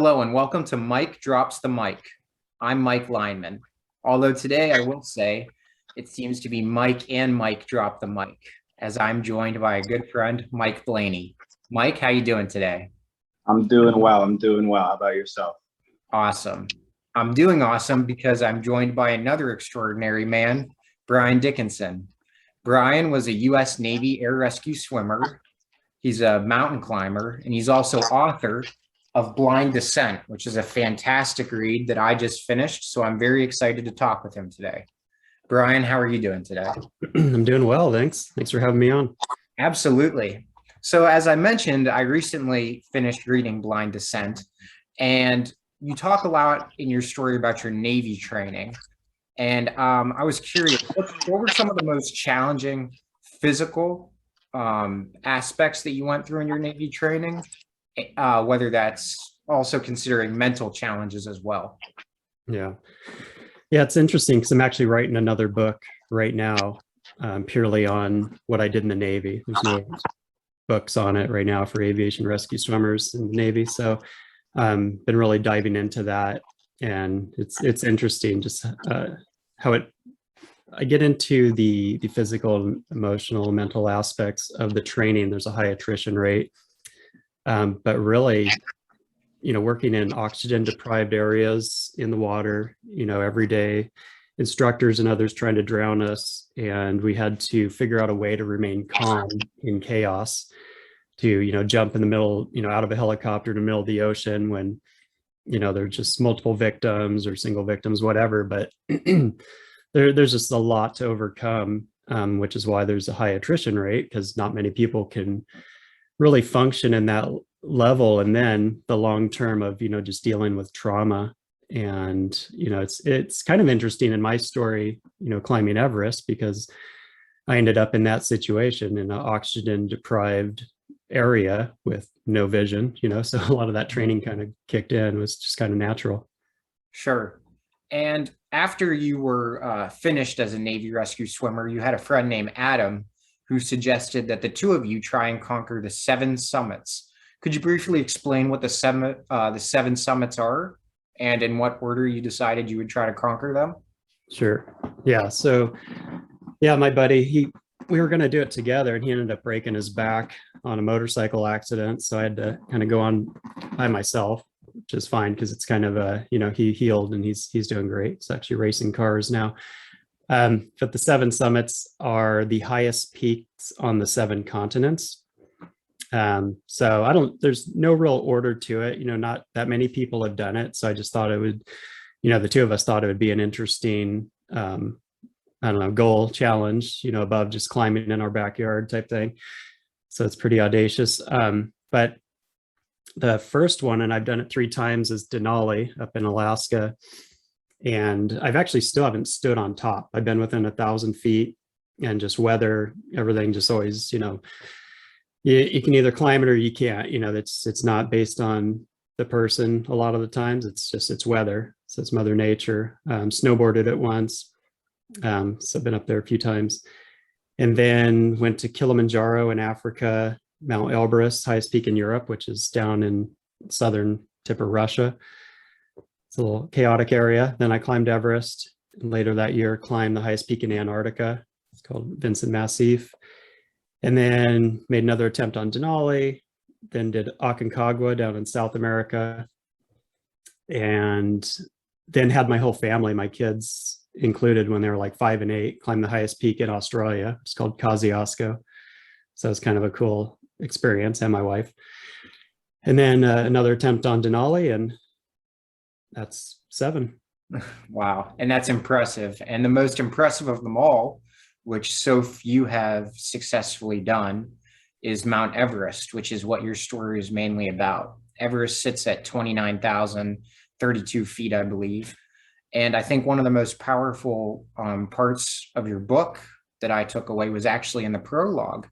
Hello and welcome to Mike Drops the Mic. I'm Mike Lineman. Although today I will say it seems to be Mike and Mike drop the mic, as I'm joined by a good friend, Mike Blaney. Mike, how you doing today? I'm doing well. I'm doing well. How about yourself? Awesome. I'm doing awesome because I'm joined by another extraordinary man, Brian Dickinson. Brian was a U.S. Navy air rescue swimmer. He's a mountain climber, and he's also author of Blind Descent, which is a fantastic read that I just finished. So I'm very excited to talk with him today. Brian, how are you doing today? I'm doing well, thanks. Thanks for having me on. Absolutely. So as I mentioned, I recently finished reading Blind Descent, and you talk a lot in your story about your Navy training. And I was curious, what were some of the most challenging physical aspects that you went through in your Navy training, whether that's also considering mental challenges as well? Yeah. Yeah, it's interesting because I'm actually writing another book right now, purely on what I did in the Navy. There's no books on it right now for aviation rescue swimmers in the Navy. So been really diving into that. And it's interesting just how I get into the physical, emotional, mental aspects of the training. There's a high attrition rate. But really, working in oxygen deprived areas in the water, every day, instructors and others trying to drown us. And we had to figure out a way to remain calm in chaos, to, jump in the middle, out of a helicopter in the middle of the ocean when, there's just multiple victims or single victims, whatever. But there's just a lot to overcome, which is why there's a high attrition rate, because not many people can really function in that level. And then the long term of, just dealing with trauma. And, it's kind of interesting in my story, climbing Everest, because I ended up in that situation in an oxygen deprived area with no vision, so a lot of that training kind of kicked in. It was just kind of natural. Sure. And after you were finished as a Navy rescue swimmer, you had a friend named Adam who suggested that the two of you try and conquer the 7 summits. Could you briefly explain what the seven summits are and in what order you decided you would try to conquer them? Sure. Yeah. So, yeah, my buddy, we were going to do it together, and he ended up breaking his back on a motorcycle accident. So I had to kind of go on by myself, which is fine because it's kind of he healed and he's doing great. He's actually racing cars now. But the 7 summits are the highest peaks on the 7 continents. So there's no real order to it. Not that many people have done it. So I just thought it would, the two of us thought it would be an interesting, goal challenge, above just climbing in our backyard type thing. So it's pretty audacious. But the first one, and I've done it 3 times, is Denali up in Alaska. And I've actually still haven't stood on top. I've been within 1,000 feet, and just weather, everything just always, you can either climb it or you can't. It's not based on the person a lot of the times. It's weather. So it's Mother Nature. Snowboarded it once. So I've been up there a few times. And then went to Kilimanjaro in Africa, Mount Everest, highest peak in Europe, which is down in southern tip of Russia. It's a little chaotic area. Then I climbed Everest, and later that year climbed the highest peak in Antarctica. It's called Vincent Massif. And then made another attempt on Denali, then did Aconcagua down in South America. And then had my whole family, my kids included, when they were like 5 and 8, climb the highest peak in Australia. It's called Kosciuszko. So it's kind of a cool experience, and my wife. And then another attempt on Denali, and that's 7. Wow. And that's impressive. And the most impressive of them all, which so few have successfully done, is Mount Everest, which is what your story is mainly about. Everest sits at 29,032 feet, I believe. And I think one of the most powerful parts of your book that I took away was actually in the prologue,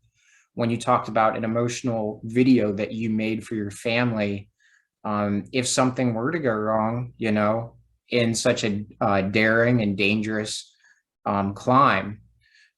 when you talked about an emotional video that you made for your family. If something were to go wrong, in such a daring and dangerous climb.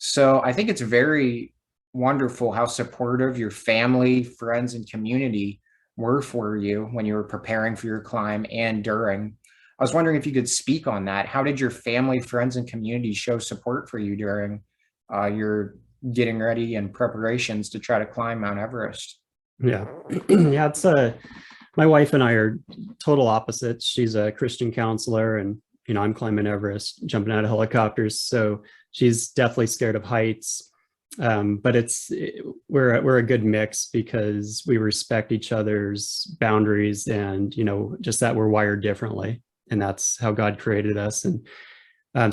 So I think it's very wonderful how supportive your family, friends, and community were for you when you were preparing for your climb and during. I was wondering if you could speak on that. How did your family, friends, and community show support for you during your getting ready and preparations to try to climb Mount Everest? Yeah. Yeah, it's my wife and I are total opposites. She's a Christian counselor, and I'm climbing Everest, jumping out of helicopters. So she's definitely scared of heights. But we're a good mix because we respect each other's boundaries, and just that we're wired differently, and that's how God created us. And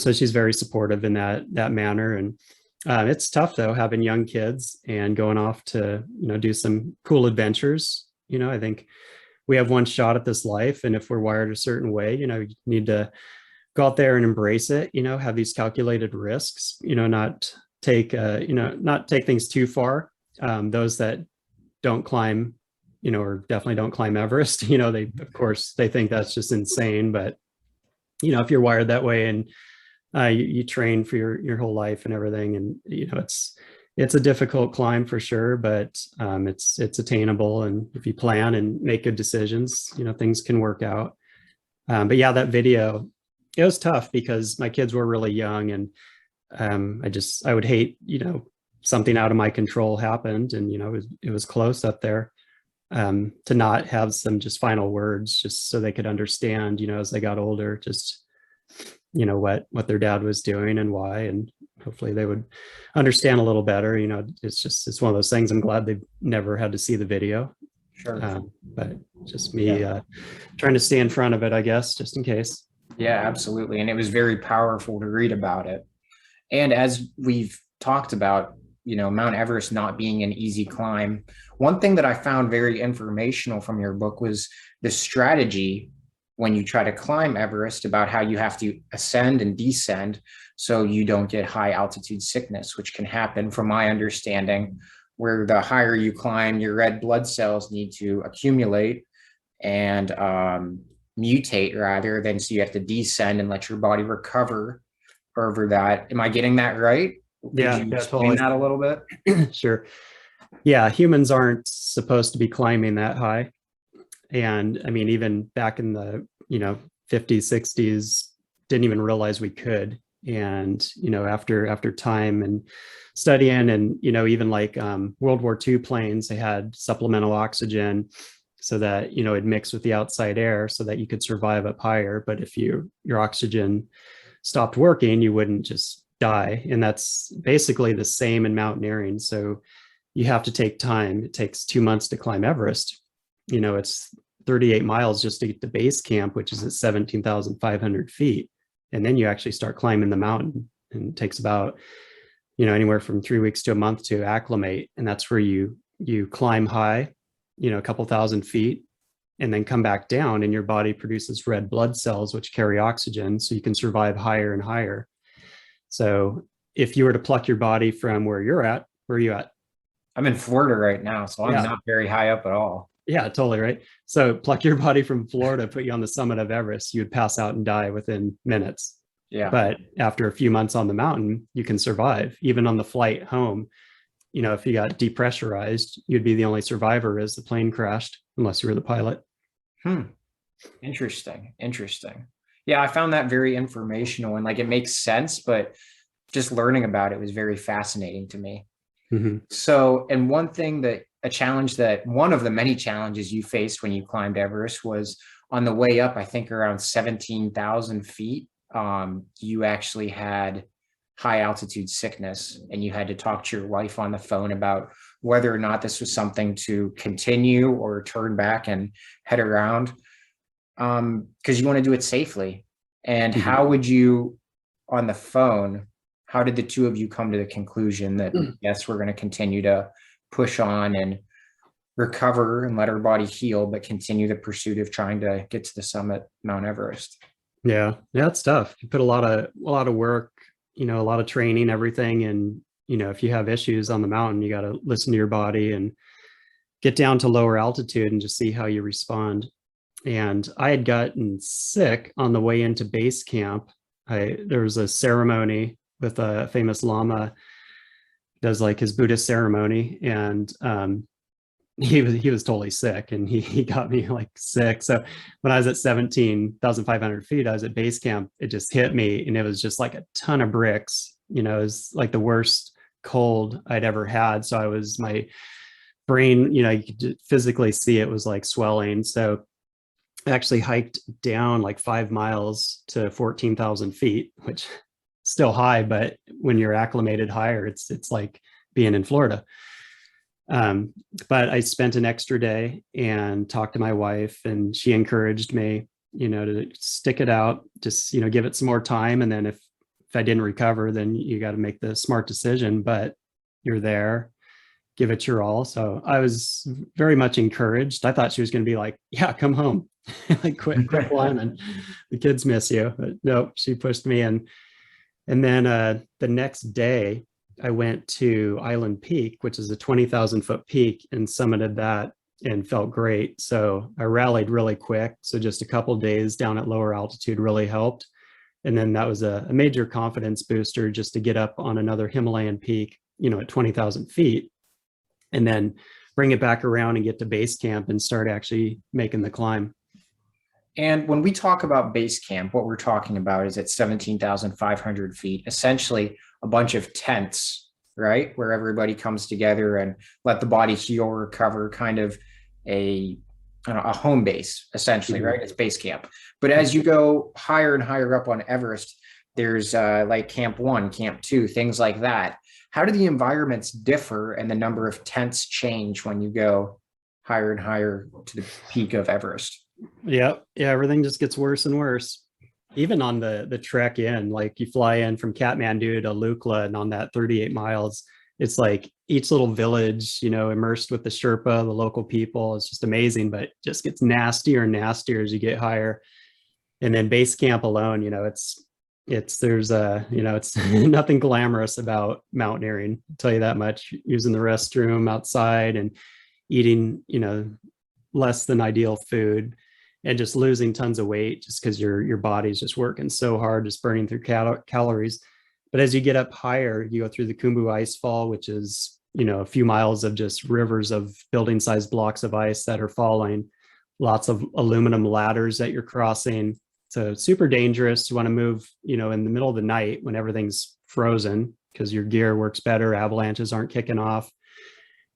so she's very supportive in that manner. And it's tough though, having young kids and going off to do some cool adventures. I think we have one shot at this life, and if we're wired a certain way, you need to go out there and embrace it. Have these calculated risks. Not take things too far. Those that don't climb, or definitely don't climb Everest, they, of course, they think that's just insane. But if you're wired that way, and you train for your whole life and everything, and it's a difficult climb for sure, but it's attainable. And if you plan and make good decisions, things can work out. But yeah, that video, it was tough because my kids were really young, and I would hate, something out of my control happened, and it was close up there, to not have some just final words, just so they could understand, as they got older, just what their dad was doing and why, and hopefully they would understand a little better. It's one of those things. I'm glad they've never had to see the video. Sure. But just me trying to stay in front of it, I guess, just in case. Yeah, absolutely. And it was very powerful to read about it. And as we've talked about, Mount Everest not being an easy climb, one thing that I found very informational from your book was the strategy when you try to climb Everest about how you have to ascend and descend so you don't get high altitude sickness, which can happen, from my understanding, where the higher you climb, your red blood cells need to accumulate and mutate rather than, so you have to descend and let your body recover over that. Am I getting that right? Could you explain that a little bit? Sure. Yeah, humans aren't supposed to be climbing that high. And I mean, even back in the 50s, 60s, didn't even realize we could. And after time and studying, and even like World War II planes, they had supplemental oxygen so that it'd mix with the outside air so that you could survive up higher. But if your oxygen stopped working, you wouldn't just die. And that's basically the same in mountaineering. So you have to take time. It takes 2 months to climb Everest. It's 38 miles just to get to base camp, which is at 17,500 feet. And then you actually start climbing the mountain, and it takes about, anywhere from 3 weeks to a month to acclimate. And that's where you climb high, a couple thousand feet, and then come back down, and your body produces red blood cells, which carry oxygen, so you can survive higher and higher. So if you were to pluck your body from where you're at, where are you at? I'm in Florida right now, so I'm not very high up at all. Yeah, totally right. So pluck your body from Florida, put you on the summit of Everest, you would pass out and die within minutes. Yeah. But after a few months on the mountain, you can survive. Even on the flight home, if you got depressurized, you'd be the only survivor as the plane crashed, unless you were the pilot. Interesting. Yeah, I found that very informational, and like it makes sense, but just learning about it was very fascinating to me. Mm-hmm. So, and one of the many challenges you faced when you climbed Everest was on the way up, I think around 17,000 feet, you actually had high altitude sickness, and you had to talk to your wife on the phone about whether or not this was something to continue or turn back and head around, because you want to do it safely. And how would you, on the phone, how did the two of you come to the conclusion that, yes, we're going to continue to push on and recover and let our body heal, but continue the pursuit of trying to get to the summit, Mount Everest? Yeah, it's tough. You put a lot of work, a lot of training, everything. And, if you have issues on the mountain, you got to listen to your body and get down to lower altitude and just see how you respond. And I had gotten sick on the way into base camp. There was a ceremony with a famous Lama, does like his Buddhist ceremony. And he was totally sick, and he got me like sick. So when I was at 17,500 feet, I was at base camp. It just hit me, and it was just like a ton of bricks. You know, it was like the worst cold I'd ever had. So my brain, you know, you could physically see it was like swelling. So I actually hiked down like 5 miles to 14,000 feet, which still high, but when you're acclimated higher, it's like being in Florida. Um, but I spent an extra day and talked to my wife, and she encouraged me, you know, to stick it out, just, you know, give it some more time. And then if I didn't recover, then you got to make the smart decision, but you're there, give it your all. So I was very much encouraged. I thought she was going to be like, yeah, come home, like quit climbing. The kids miss you. But nope, she pushed me in. And then the next day, I went to Island Peak, which is a 20,000 foot peak, and summited that and felt great. So I rallied really quick. So just a couple of days down at lower altitude really helped. And then that was a major confidence booster just to get up on another Himalayan peak, you know, at 20,000 feet, and then bring it back around and get to base camp and start actually making the climb. And when we talk about base camp, what we're talking about is at 17,500 feet, essentially a bunch of tents, right? Where everybody comes together and let the body heal, recover, kind of a home base, essentially, right? It's base camp. But as you go higher and higher up on Everest, there's like Camp 1, Camp 2, things like that. How do the environments differ and the number of tents change when you go higher and higher to the peak of Everest? Yeah, everything just gets worse and worse. Even on the trek in, like you fly in from Kathmandu to Lukla, and on that 38 miles, it's like each little village, you know, immersed with the Sherpa, the local people. It's just amazing, but it just gets nastier and nastier as you get higher. And then base camp alone, you know, there's you know, it's nothing glamorous about mountaineering, I'll tell you that much. Using the restroom outside and eating, you know, less than ideal food, and just losing tons of weight just because your body's just working so hard, just burning through calories. But as you get up higher, you go through the Khumbu ice fall, which is, you know, a few miles of just rivers of building sized blocks of ice that are falling, lots of aluminum ladders that you're crossing. So super dangerous. You want to move, you know, in the middle of the night when everything's frozen, because your gear works better, avalanches aren't kicking off.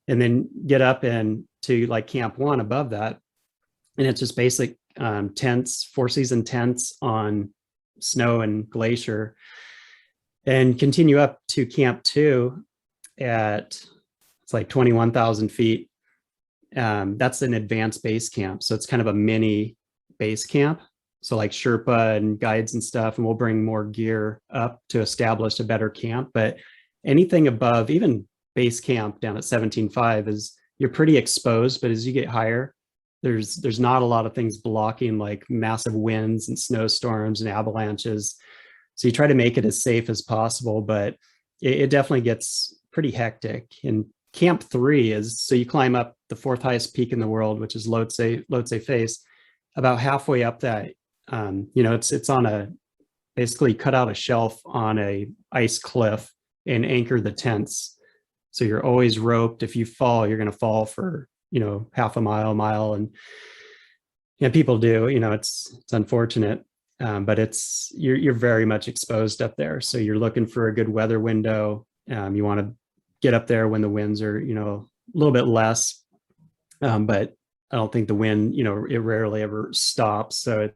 And then get up and to like Camp 1 above that, and it's just basic tents, 4-season tents on snow and glacier, and continue up to Camp 2 it's like 21,000 feet. That's an advanced base camp, so it's kind of a mini base camp. So like Sherpa and guides and stuff, and we'll bring more gear up to establish a better camp. But anything above, even base camp down at 17.5, is you're pretty exposed. But as you get higher, there's not a lot of things blocking, like massive winds and snowstorms and avalanches. So you try to make it as safe as possible, but it definitely gets pretty hectic. And Camp 3 is, so you climb up the 4th highest peak in the world, which is Lhotse Face. About halfway up that, you know, it's on a, basically cut out a shelf on a ice cliff and anchor the tents. So you're always roped. If you fall, you're going to fall for, you know, half a mile, and people do, you know, it's unfortunate, but you're very much exposed up there. So you're looking for a good weather window. You want to get up there when the winds are, you know, a little bit less, but I don't think the wind, you know, it rarely ever stops. So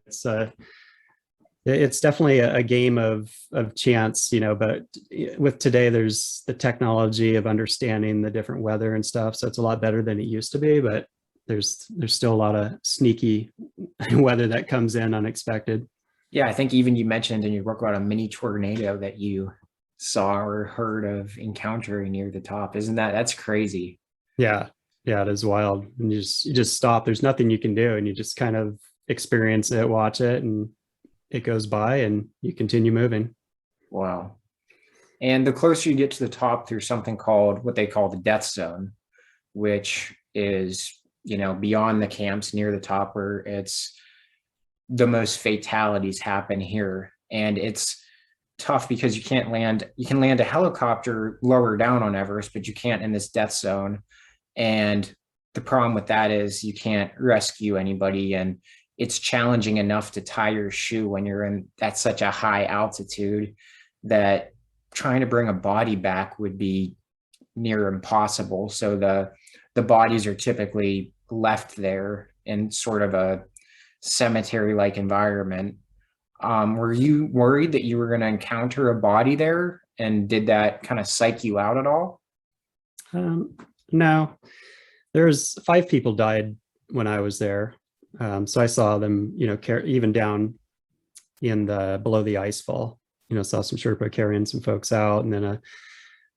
it's definitely a game of chance, you know, but with today, there's the technology of understanding the different weather and stuff. So it's a lot better than it used to be, but there's still a lot of sneaky weather that comes in unexpected. Yeah, I think even you mentioned in your book about a mini tornado that you saw or heard of encountering near the top. That's crazy. Yeah, it is wild. And you just stop. There's nothing you can do, and you just kind of experience it, watch it, and it goes by and you continue moving. Wow. And the closer you get to the top through something called what they call the death zone, which is, you know, beyond the camps near the top, where it's the most fatalities happen here. And it's tough because you can land a helicopter lower down on Everest, but you can't in this death zone. And the problem with that is you can't rescue anybody, and it's challenging enough to tie your shoe when you're in at such a high altitude that trying to bring a body back would be near impossible. So the bodies are typically left there in sort of a cemetery-like environment. Were you worried that you were going to encounter a body there, and did that kind of psych you out at all? No, there's 5 people died when I was there. So I saw them, even down in the below the ice fall, saw some Sherpa carrying some folks out. And then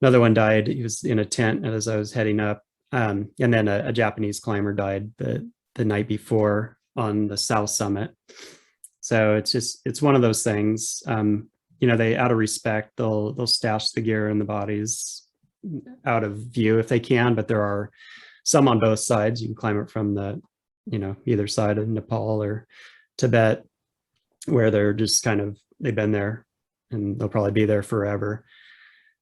another one died. He was in a tent as I was heading up. And then a Japanese climber died the night before on the south summit. So it's one of those things. They, out of respect, they'll stash the gear and the bodies out of view if they can, but there are some on both sides. You can climb it from the, either side of Nepal or Tibet, where they're just they've been there and they'll probably be there forever.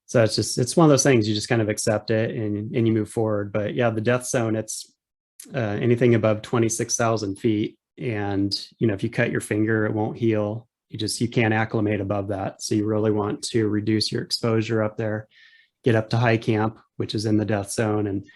So it's one of those things, you just kind of accept it and you move forward. But yeah, the death zone, it's anything above 26,000 feet. And, if you cut your finger, it won't heal. You can't acclimate above that. So you really want to reduce your exposure up there, get up to high camp, which is in the death zone. And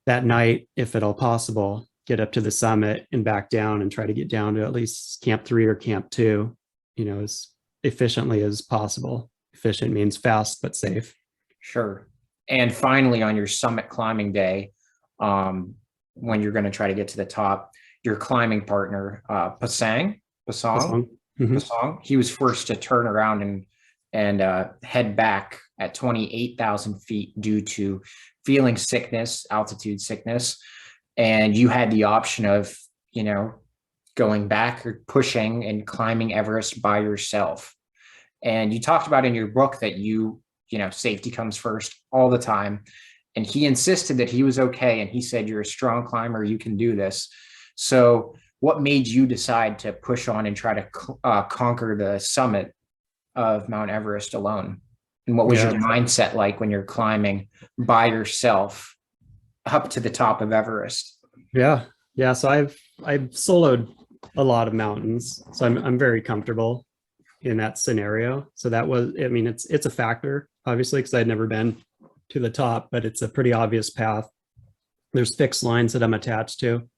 that night, if at all possible, get up to the summit and back down and try to get down to at least camp 3 or camp 2, as efficiently as possible. Efficient means fast, but safe. Sure. And finally, on your summit climbing day, when you're going to try to get to the top, your climbing partner, Pasang, he was forced to turn around and head back at 28,000 feet due to feeling sickness, altitude sickness. And you had the option of, going back or pushing and climbing Everest by yourself. And you talked about in your book that safety comes first all the time. And he insisted that he was okay. And he said, you're a strong climber, you can do this. So what made you decide to push on and try to conquer the summit of Mount Everest alone? And what was your mindset like when you're climbing by yourself up to the top of Everest? Yeah. So I've soloed a lot of mountains, so I'm very comfortable in that scenario. So that was, it's a factor, obviously, because I'd never been to the top, but it's a pretty obvious path. There's fixed lines that I'm attached to.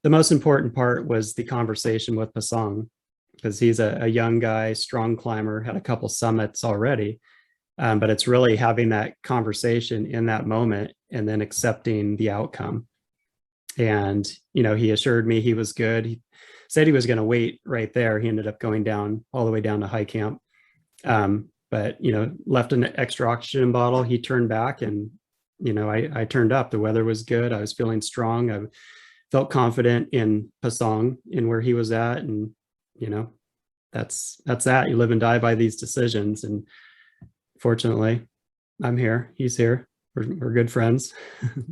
The most important part was the conversation with Pasang, because he's a young guy, strong climber, had a couple summits already. But it's really having that conversation in that moment and then accepting the outcome. And, he assured me he was good. He said he was going to wait right there. He ended up going down all the way down to high camp. But, left an extra oxygen bottle. He turned back and, I turned up. The weather was good. I was feeling strong. I felt confident in Pasang, in where he was at. And, that's that. You live and die by these decisions. And fortunately, I'm here. He's here. We're good friends.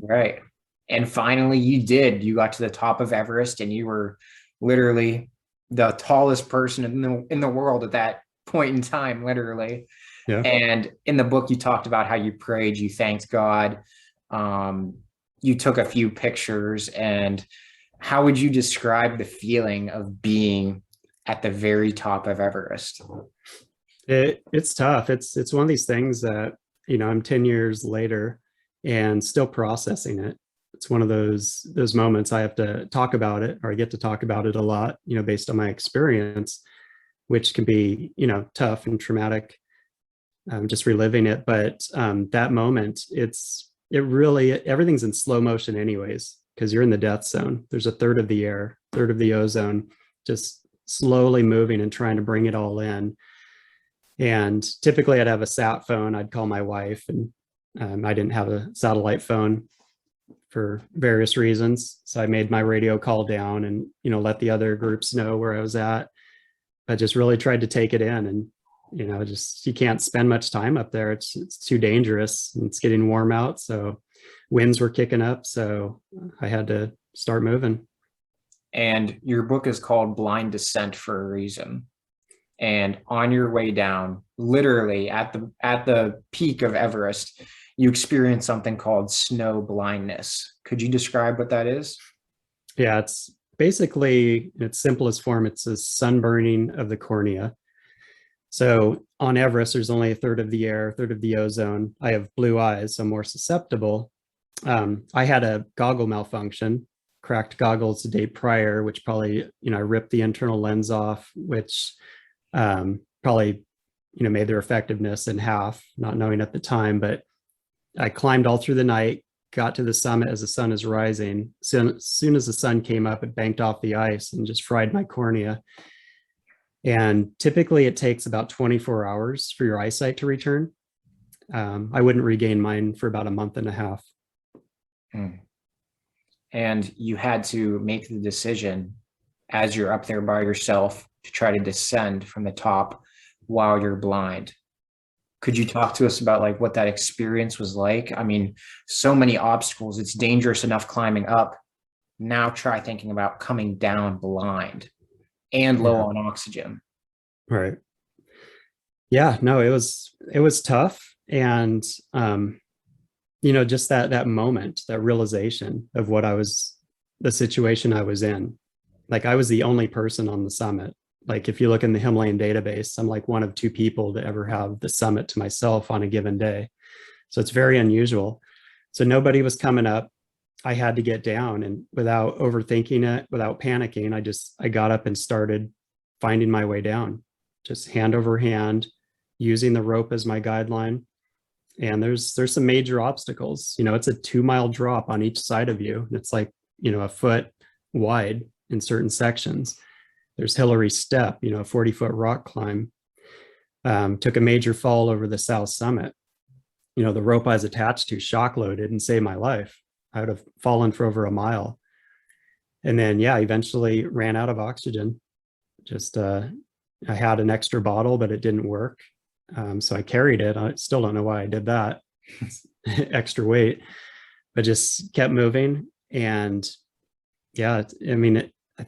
Right. And finally, you got to the top of Everest, and you were literally the tallest person in the world at that point in time, literally. Yeah. And in the book, you talked about how you prayed, you thanked God. You took a few pictures. And how would you describe the feeling of being at the very top of Everest? It's tough. It's one of these things that, I'm 10 years later and still processing it. It's one of those moments I have to talk about it, or I get to talk about it a lot, based on my experience, which can be, tough and traumatic, just reliving it. But that moment, everything's in slow motion anyways, because you're in the death zone. There's a third of the air, third of the ozone, just slowly moving and trying to bring it all in. And typically I'd have a sat phone. I'd call my wife, and I didn't have a satellite phone for various reasons. So I made my radio call down and, let the other groups know where I was at. I just really tried to take it in, and, you can't spend much time up there. It's too dangerous, and it's getting warm out. So winds were kicking up. So I had to start moving. And your book is called Blind Descent for a reason. And on your way down, literally at the peak of Everest, you experience something called snow blindness. Could you describe what that is? Yeah, it's basically, in its simplest form, it's a sunburning of the cornea. So on Everest, there's only a third of the air, a third of the ozone. I have blue eyes, so I'm more susceptible. I had a goggle malfunction, cracked goggles the day prior, which probably, I ripped the internal lens off, which probably, made their effectiveness in half, not knowing at the time. But I climbed all through the night, got to the summit as the sun is rising. So as soon as the sun came up, it banked off the ice and just fried my cornea. And typically it takes about 24 hours for your eyesight to return. I wouldn't regain mine for about a month and a half. And you had to make the decision as you're up there by yourself to try to descend from the top while you're blind. Could you talk to us about like what that experience was like? I mean, so many obstacles, it's dangerous enough climbing up. Now try thinking about coming down blind and low on oxygen. Right. Yeah, no, it was tough. And just that moment, that realization of the situation I was in. Like I was the only person on the summit. Like if you look in the Himalayan database, I'm like one of two people to ever have the summit to myself on a given day. So it's very unusual. So nobody was coming up. I had to get down, and without overthinking it, without panicking, I got up and started finding my way down, just hand over hand, using the rope as my guideline. And there's some major obstacles. It's a 2-mile drop on each side of you. And it's like, a foot wide in certain sections. There's Hillary Step, a 40-foot rock climb. Took a major fall over the South Summit. The rope I was attached to shock loaded and saved my life. I would have fallen for over a mile. And then, eventually ran out of oxygen. Just, I had an extra bottle, but it didn't work. So I carried it. I still don't know why I did that. Extra weight, but just kept moving. And I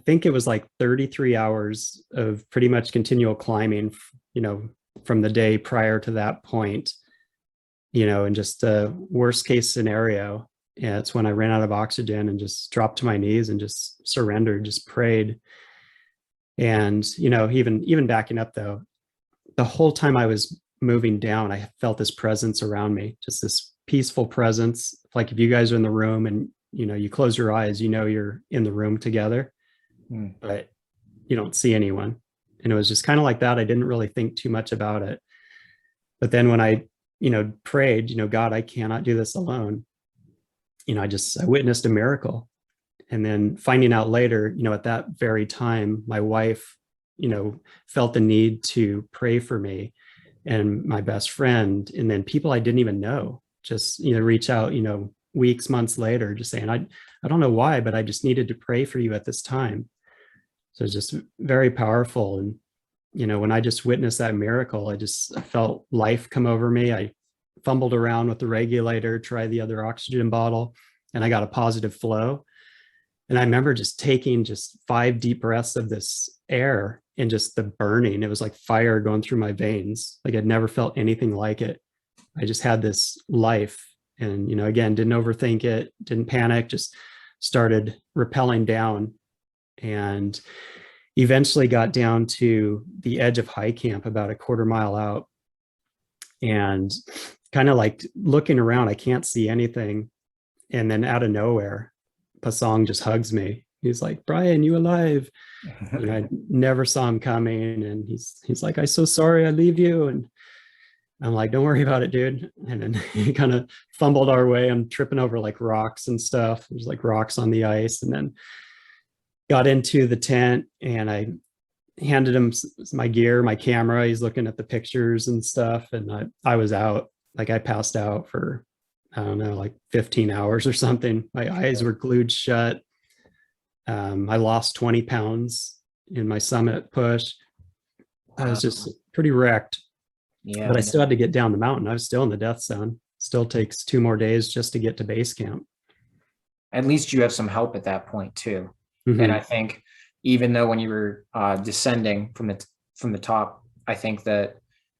think it was like 33 hours of pretty much continual climbing, from the day prior to that point, and just the worst case scenario. Yeah, it's when I ran out of oxygen and just dropped to my knees and just surrendered, just prayed. And, even backing up though, the whole time I was moving down, I felt this presence around me, just this peaceful presence. Like if you guys are in the room and, you close your eyes, you're in the room together, but you don't see anyone. And it was just kind of like that. I didn't really think too much about it. But then when I, prayed, God, I cannot do this alone. I witnessed a miracle. And then finding out later, at that very time, my wife, felt the need to pray for me, and my best friend, and then people I didn't even know, just, reach out, weeks, months later, just saying, I don't know why, but I just needed to pray for you at this time. So it's just very powerful. And, when I just witnessed that miracle, I felt life come over me. I fumbled around with the regulator, tried the other oxygen bottle, and I got a positive flow. And I remember just taking 5 deep breaths of this air and just the burning. It was like fire going through my veins. Like I'd never felt anything like it. I just had this life. And, again, didn't overthink it, didn't panic, just started rappelling down, and eventually got down to the edge of high camp about a quarter mile out, and kind of like looking around, I can't see anything. And then out of nowhere, Pasong just hugs me. He's like, "Brian, you alive?" And I never saw him coming. And he's like, "I'm so sorry I leave you." And I'm like, "Don't worry about it, dude." And then he kind of fumbled our way. I'm tripping over like rocks and stuff. There's like rocks on the ice. And then got into the tent, and I handed him my gear, my camera. He's looking at the pictures and stuff. And I was out. Like I passed out for, I don't know, like 15 hours or something. My eyes were glued shut. I lost 20 pounds in my summit push. I was just pretty wrecked. Yeah. But I still had to get down the mountain. I was still in the death zone. Still takes 2 more days just to get to base camp. At least you have some help at that point too. Mm-hmm. And I think even though when you were descending from the from the top. I think that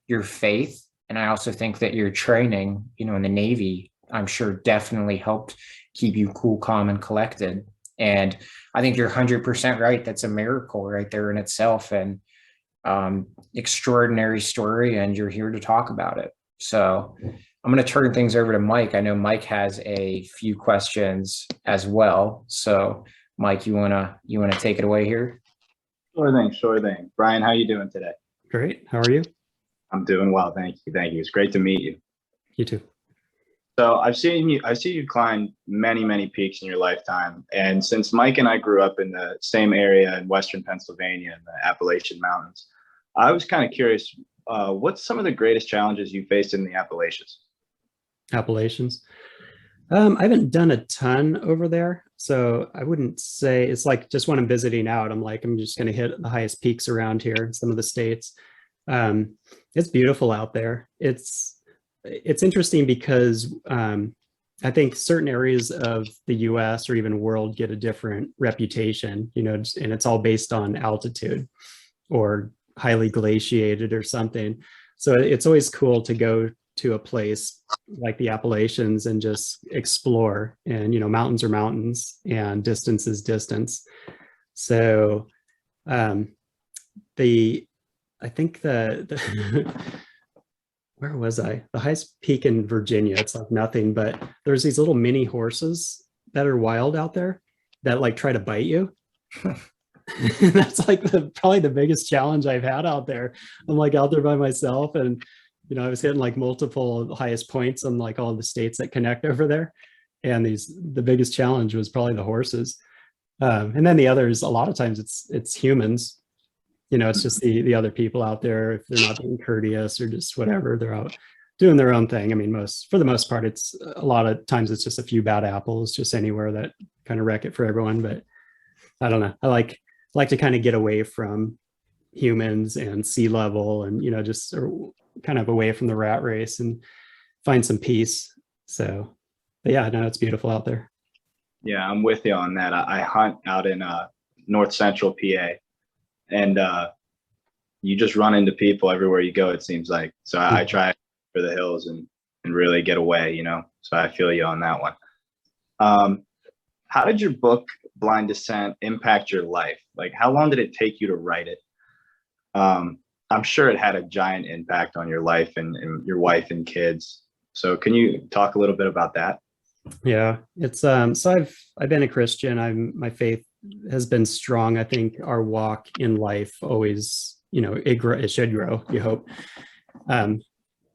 your faith, and I also think that your training, in the Navy, I'm sure definitely helped keep you cool, calm, and collected. And I think you're 100% right. That's a miracle right there in itself, and extraordinary story. And you're here to talk about it. So I'm going to turn things over to Mike. I know Mike has a few questions as well. So Mike, you wanna take it away here? Sure thing. Brian, how you doing today? Great. How are you? I'm doing well, thank you. Thank you. It's great to meet you. You too. So I see you climb many peaks in your lifetime. And since Mike and I grew up in the same area in Western Pennsylvania in the Appalachian Mountains, I was kind of curious, what's some of the greatest challenges you faced in the Appalachians? Appalachians. I haven't done a ton over there, so I wouldn't say it's like just when I'm visiting out, I'm just going to hit the highest peaks around here in some of the states. It's beautiful out there. It's interesting because I think certain areas of the US or even world get a different reputation, and it's all based on altitude or highly glaciated or something. So it's always cool to go to a place like the Appalachians and just explore, and mountains are mountains and distance is distance. So I think the where was I? The highest peak in Virginia, it's like nothing, but there's these little mini horses that are wild out there that like try to bite you. That's like probably the biggest challenge I've had out there. I'm like out there by myself, and I was hitting like multiple highest points on like all the states that connect over there. And the biggest challenge was probably the horses. And then the others, a lot of times it's humans. It's just the other people out there, if they're not being courteous or just whatever, they're out doing their own thing. I mean, for the most part, it's a lot of times it's just a few bad apples just anywhere that kind of wreck it for everyone. But I don't know. I like to kind of get away from humans and sea level and, just kind of away from the rat race and find some peace. So, but yeah, no, it's beautiful out there. Yeah, I'm with you on that. I hunt out in north central PA, and you just run into people everywhere you go, it seems like. So I try for the hills and really get away, so I feel you on that one. How did your book Blind Descent impact your life? Like, how long did it take you to write it? I'm sure it had a giant impact on your life and your wife and kids. So can you talk a little bit about that? Yeah, it's so I've been a Christian. My faith has been strong. I think our walk in life always, it should grow, you hope.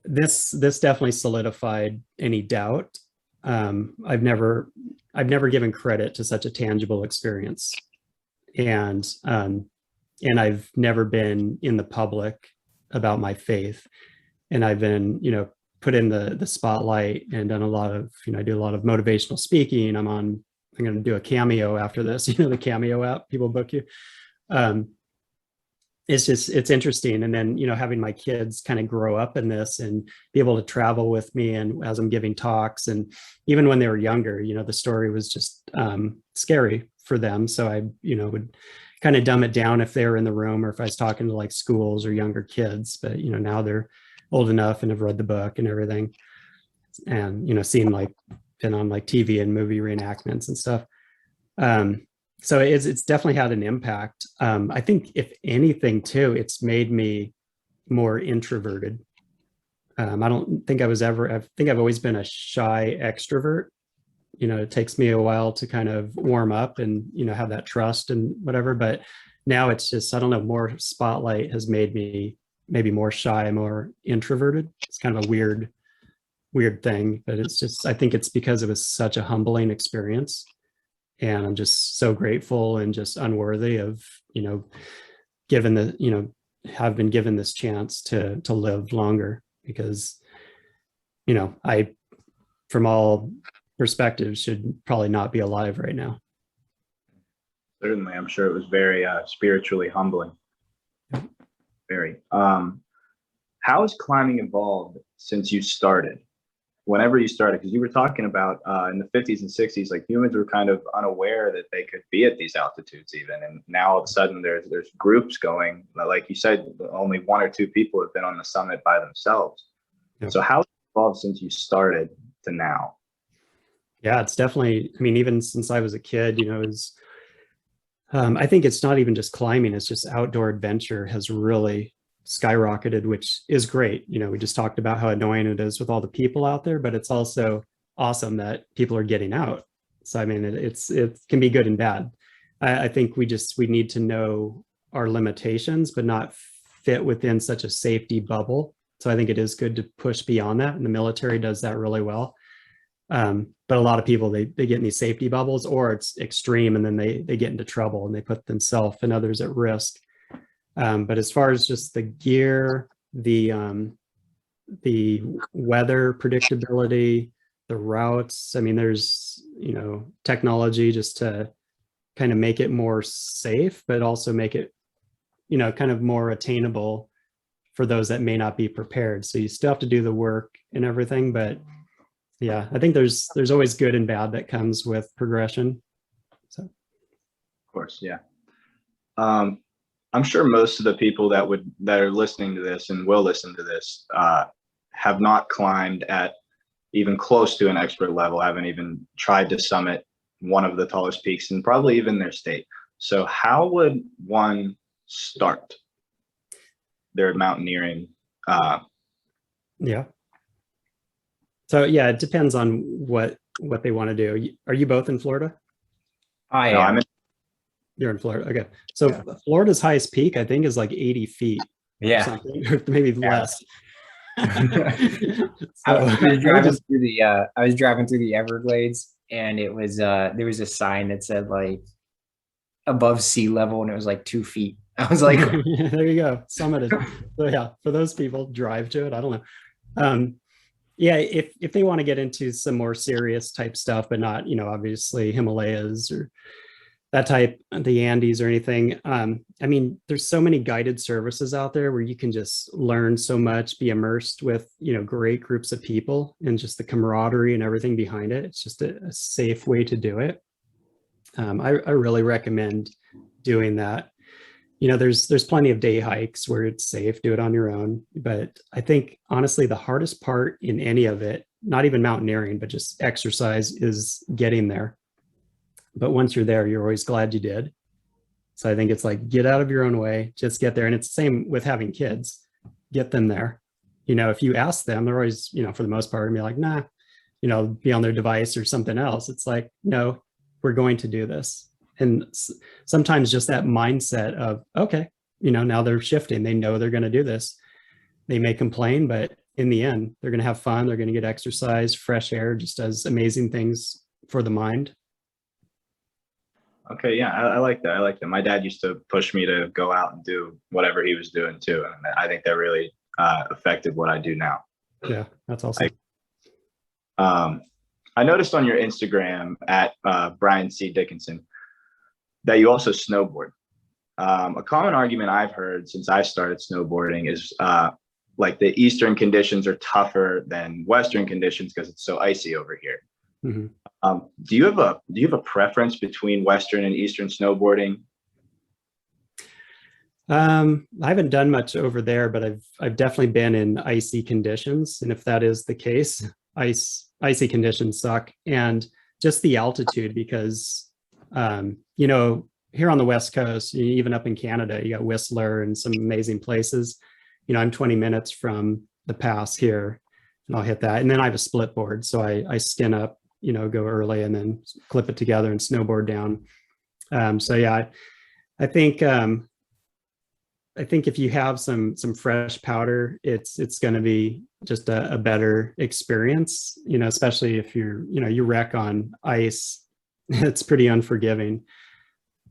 This definitely solidified any doubt. I've never given credit to such a tangible experience. And I've never been in the public about my faith. And I've been, put in the spotlight and done a lot of, I do a lot of motivational speaking. I'm going to do a Cameo after this, the Cameo app, people book you. It's interesting. And then, having my kids kind of grow up in this and be able to travel with me, and as I'm giving talks, and even when they were younger, the story was just scary for them. So I, would kind of dumb it down if they were in the room or if I was talking to like schools or younger kids. But, now they're old enough and have read the book and everything, and, seen like been on like TV and movie reenactments and stuff. So it's definitely had an impact. I think if anything too, it's made me more introverted. I don't think I think I've always been a shy extrovert. It takes me a while to kind of warm up and, have that trust and whatever, but now it's just, I don't know, more spotlight has made me maybe more shy, more introverted. It's kind of a weird thing, but it's just, I think it's because it was such a humbling experience. And I'm just so grateful and just unworthy of, have been given this chance to live longer, because, I, from all perspectives, should probably not be alive right now. Certainly. I'm sure it was very spiritually humbling. Very. How has climbing evolved since you started? whenever you started, because you were talking about in the 50s and 60s, like humans were kind of unaware that they could be at these altitudes even. And now all of a sudden there's groups going, like you said, only one or two people have been on the summit by themselves. Yeah. So how has it evolved since you started to now? Yeah, it's definitely, I mean, even since I was a kid, I think it's not even just climbing, it's just outdoor adventure has really skyrocketed, which is great. We just talked about how annoying it is with all the people out there, but it's also awesome that people are getting out. So, I mean, it can be good and bad. I think we need to know our limitations, but not fit within such a safety bubble. So I think it is good to push beyond that. And the military does that really well. But a lot of people, they get in these safety bubbles, or it's extreme, and then they get into trouble and they put themselves and others at risk. But as far as just the gear, the weather predictability, the routes, I mean, there's, technology just to kind of make it more safe, but also make it, kind of more attainable for those that may not be prepared. So you still have to do the work and everything, but yeah, I think there's always good and bad that comes with progression. So, of course, yeah. I'm sure most of the people that are listening to this and will listen to this have not climbed at even close to an expert level, haven't even tried to summit one of the tallest peaks in probably even their state. So how would one start their mountaineering? Yeah. So yeah, it depends on what they want to do. Are you both in Florida? I am. You're in Florida. Okay. So yeah. Florida's highest peak, I think, is like 80 feet. Yeah. Or something, or maybe less. I was driving through the Everglades, and it was there was a sign that said like above sea level, and it was like 2 feet. I was like, there you go, summited. So yeah, for those people, drive to it. I don't know. Yeah, if they want to get into some more serious type stuff, but not, obviously Himalayas or that type, the Andes or anything. I mean, there's so many guided services out there where you can just learn so much, be immersed with, great groups of people and just the camaraderie and everything behind it. It's just a safe way to do it. I really recommend doing that. There's plenty of day hikes where it's safe, do it on your own. But I think honestly, the hardest part in any of it, not even mountaineering, but just exercise, is getting there. But once you're there, you're always glad you did. So I think it's like, get out of your own way, just get there. And it's the same with having kids, get them there. If you ask them, they're always, for the most part, be like, nah, be on their device or something else. It's like, no, we're going to do this. And sometimes just that mindset of, okay, now they're shifting. They know they're going to do this. They may complain, but in the end, they're going to have fun. They're going to get exercise, fresh air, just does amazing things for the mind. Okay, yeah, I like that. I like that. My dad used to push me to go out and do whatever he was doing too. And I think that really affected what I do now. Yeah, that's awesome. I noticed on your Instagram at Brian C. Dickinson that you also snowboard. A common argument I've heard since I started snowboarding is like the Eastern conditions are tougher than Western conditions because it's so icy over here. Mm-hmm. Do you have a preference between Western and Eastern snowboarding? I haven't done much over there, but I've definitely been in icy conditions. And if that is the case, icy conditions suck. And just the altitude, because here on the West Coast, even up in Canada, you got Whistler and some amazing places. I'm 20 minutes from the pass here, and I'll hit that. And then I have a split board, so I skin up, go early and then clip it together and snowboard down. So yeah, I think if you have some fresh powder, it's going to be just a better experience, especially if you wreck on ice. It's pretty unforgiving.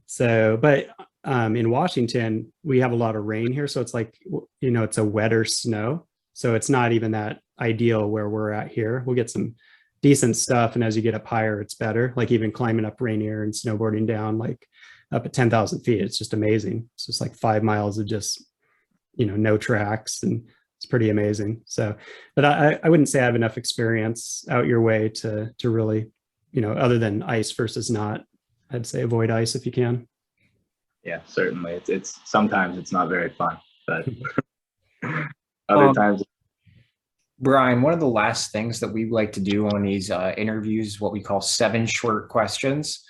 So, but in Washington, we have a lot of rain here. So it's like, it's a wetter snow. So it's not even that ideal where we're at here. We'll get some decent stuff. And as you get up higher, it's better. Like even climbing up Rainier and snowboarding down, like up at 10,000 feet, it's just amazing. It's just like 5 miles of just, no tracks and it's pretty amazing. So, but I wouldn't say I have enough experience out your way to really, other than ice versus not, I'd say avoid ice if you can. Yeah, certainly. It's sometimes it's not very fun, but other times. Brian, one of the last things that we like to do on these interviews is what we call 7 short questions.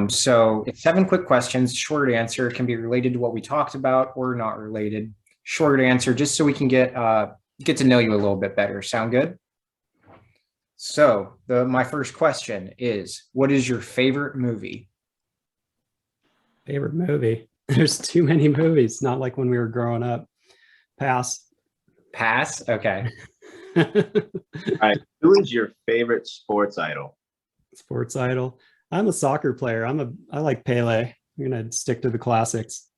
So it's 7 quick questions, short answer. It can be related to what we talked about or not related. Short answer, just so we can get to know you a little bit better. Sound good? So my first question is, what is your favorite movie? Favorite movie? There's too many movies. Not like when we were growing up. Pass. Pass? Okay. All right. Who is your favorite sports idol? Sports idol. I'm a soccer player. I like Pele. I'm gonna stick to the classics.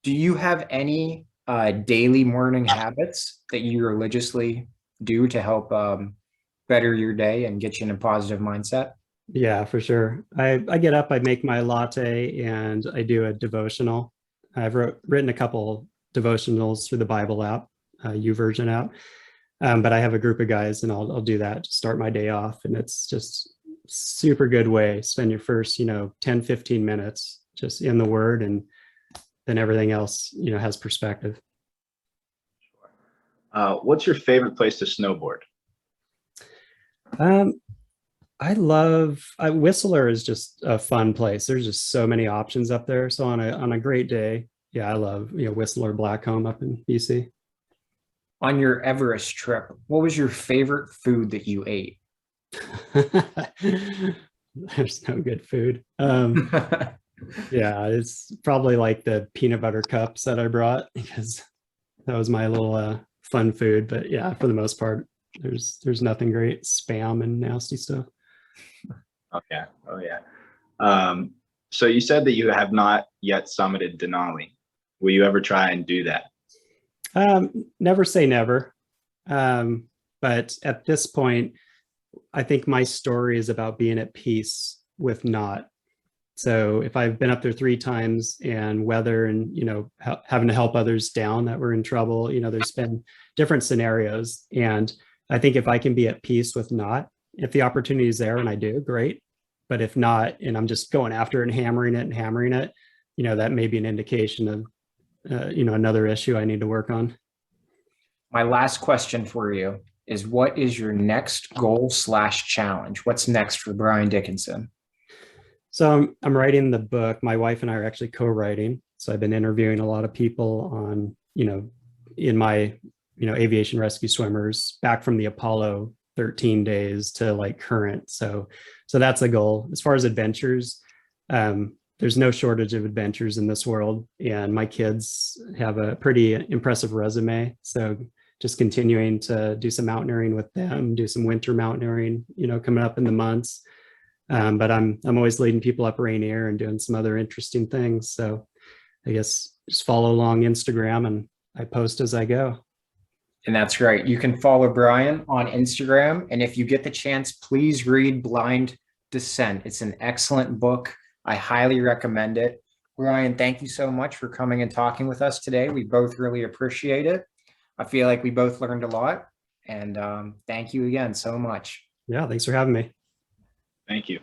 Do you have any daily morning habits that you religiously do to help better your day and get you in a positive mindset? Yeah, for sure. I get up, I make my latte, and I do a devotional. I've written a couple devotionals through the Bible app, YouVersion app. But I have a group of guys, and I'll do that to start my day off. And it's just super good way. Spend your first, 10, 15 minutes just in the word, and then everything else, has perspective. What's your favorite place to snowboard? I love Whistler is just a fun place. There's just so many options up there. So on a great day, yeah, I love Whistler Blackcomb up in BC. On your Everest trip, what was your favorite food that you ate? There's no good food. Yeah, it's probably like the peanut butter cups that I brought, because that was my little fun food. But yeah, for the most part, there's nothing great. Spam and nasty stuff. Oh yeah. So you said that you have not yet summited Denali. Will you ever try and do that? Never say never. But at this point, I think my story is about being at peace with not. So if I've been up there 3 times and weather and, having to help others down that were in trouble, there's been different scenarios. And I think if I can be at peace with not, if the opportunity is there and I do, great. But if not, and I'm just going after it and hammering it, that may be an indication of, another issue I need to work on. My last question for you is, what is your next goal/challenge? What's next for Brian Dickinson? So I'm writing the book. My wife and I are actually co-writing. So I've been interviewing a lot of people on, in my, aviation rescue swimmers back from the Apollo 13 days to like current. So that's a goal. As far as adventures, there's no shortage of adventures in this world. And my kids have a pretty impressive resume. So just continuing to do some mountaineering with them, do some winter mountaineering, coming up in the months. But I'm always leading people up Rainier and doing some other interesting things. So I guess just follow along Instagram, and I post as I go. And that's right. You can follow Brian on Instagram. And if you get the chance, please read Blind Descent. It's an excellent book. I highly recommend it. Brian, thank you so much for coming and talking with us today. We both really appreciate it. I feel like we both learned a lot. And thank you again so much. Yeah, thanks for having me. Thank you.